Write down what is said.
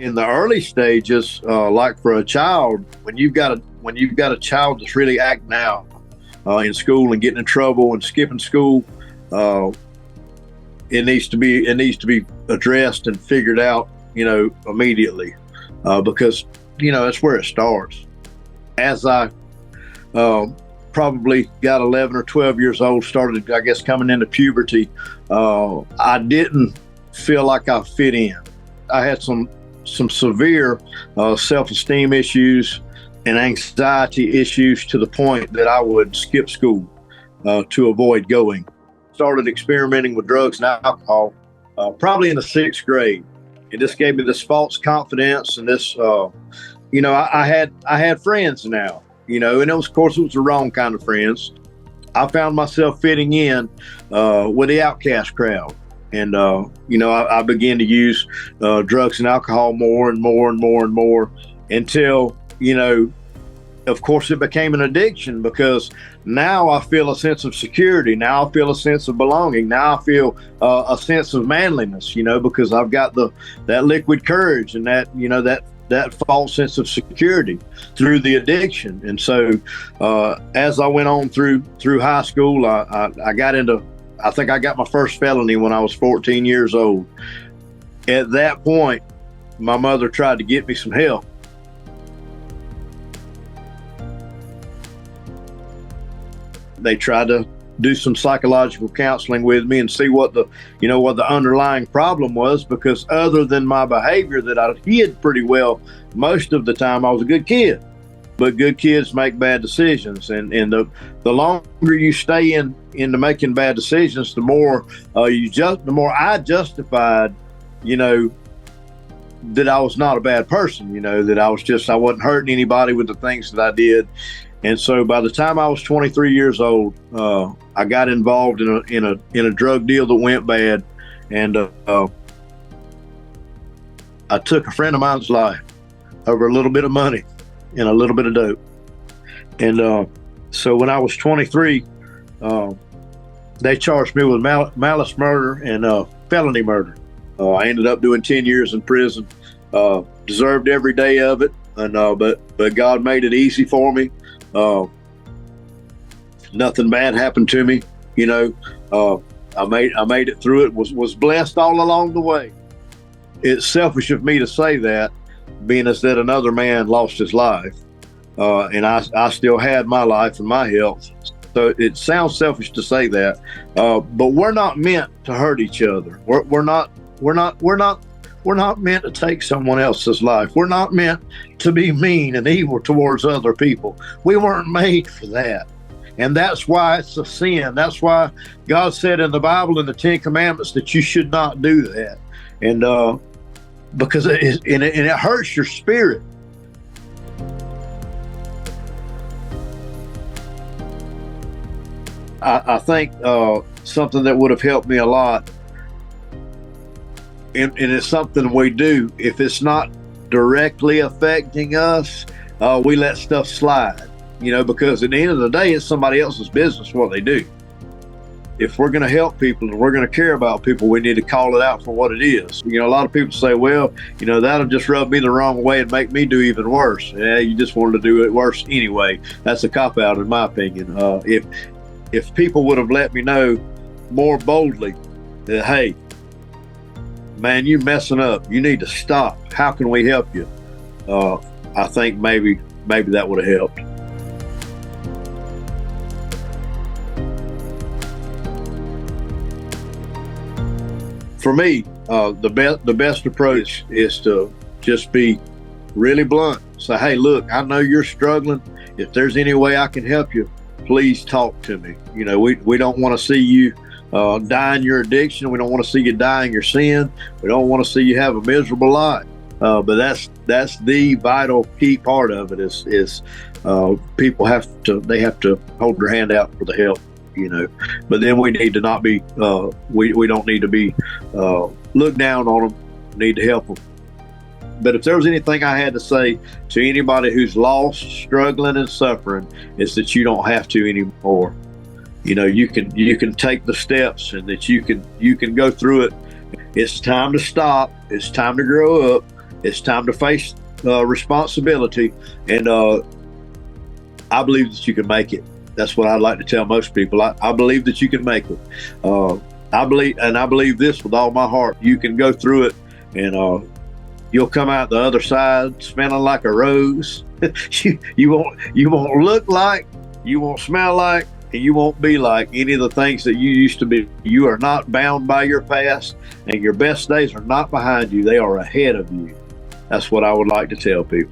In the early stages, like for a child, when you've got a child that's really acting out in school and getting in trouble and skipping school, it needs to be addressed and figured out, immediately, because that's where it starts. As I probably got 11 or 12 years old, started, I guess, coming into puberty, I didn't feel like I fit in. I had some severe self-esteem issues and anxiety issues to the point that I would skip school to avoid going. Started experimenting with drugs and alcohol probably in the 6th grade. It just gave me this false confidence and this, I had friends now, and it was, of course, it was the wrong kind of friends. I found myself fitting in with the outcast crowd. And, I began to use drugs and alcohol more and more and more and more until, of course, it became an addiction, because now I feel a sense of security. Now I feel a sense of belonging. Now I feel a sense of manliness, because I've got that liquid courage and that false sense of security through the addiction. And so as I went on through high school, I think I got my first felony when I was 14 years old. At that point, my mother tried to get me some help. They tried to do some psychological counseling with me and see what the underlying problem was, because other than my behavior that I hid pretty well most of the time, I was a good kid. But good kids make bad decisions, and the longer you stay into making bad decisions, the more I justified, that I was not a bad person, that I wasn't hurting anybody with the things that I did. And so by the time I was 23 years old, I got involved in a drug deal that went bad, and I took a friend of mine's life over a little bit of money and a little bit of dope. And so when I was 23, they charged me with malice murder and felony murder. I ended up doing 10 years in prison. Deserved every day of it, and but God made it easy for me. Nothing bad happened to me. I made it through it. Was blessed all along the way. It's selfish of me to say that, being as that another man lost his life, and I still had my life and my health. So it sounds selfish to say that, but we're not meant to hurt each other. We're not meant to take someone else's life. We're not meant to be mean and evil towards other people. We weren't made for that. And that's why it's a sin. That's why God said in the Bible, in the 10 Commandments, that you should not do that. And because it hurts your spirit. I think something that would have helped me a lot, and it's something we do, if it's not directly affecting us, we let stuff slide, because at the end of the day, it's somebody else's business what they do. If we're going to help people and we're going to care about people, we need to call it out for what it is. A lot of people say, well, that'll just rub me the wrong way and make me do even worse. Yeah, you just wanted to do it worse anyway. That's a cop-out in my opinion. If people would have let me know more boldly that, hey, man, you're messing up, you need to stop, how can we help you? I think maybe that would have helped. For me, the best approach is to just be really blunt. Say, hey, look, I know you're struggling. If there's any way I can help you, please talk to me. We don't want to see you die in your addiction. We don't want to see you die in your sin. We don't want to see you have a miserable life. But that's the vital key part of it is people have to hold their hand out for the help. But then we need to not be, we don't need to be looked down on them, need to help them. But if there was anything I had to say to anybody who's lost, struggling, and suffering, it's that you don't have to anymore. You can take the steps, and that you can go through it. It's time to stop. It's time to grow up. It's time to face responsibility, and I believe that you can make it. That's what I'd like to tell most people. I believe that you can make it. I believe this with all my heart. You can go through it, and you'll come out the other side smelling like a rose. You won't look like, you won't smell like, and you won't be like any of the things that you used to be. You are not bound by your past, and your best days are not behind you. They are ahead of you. That's what I would like to tell people.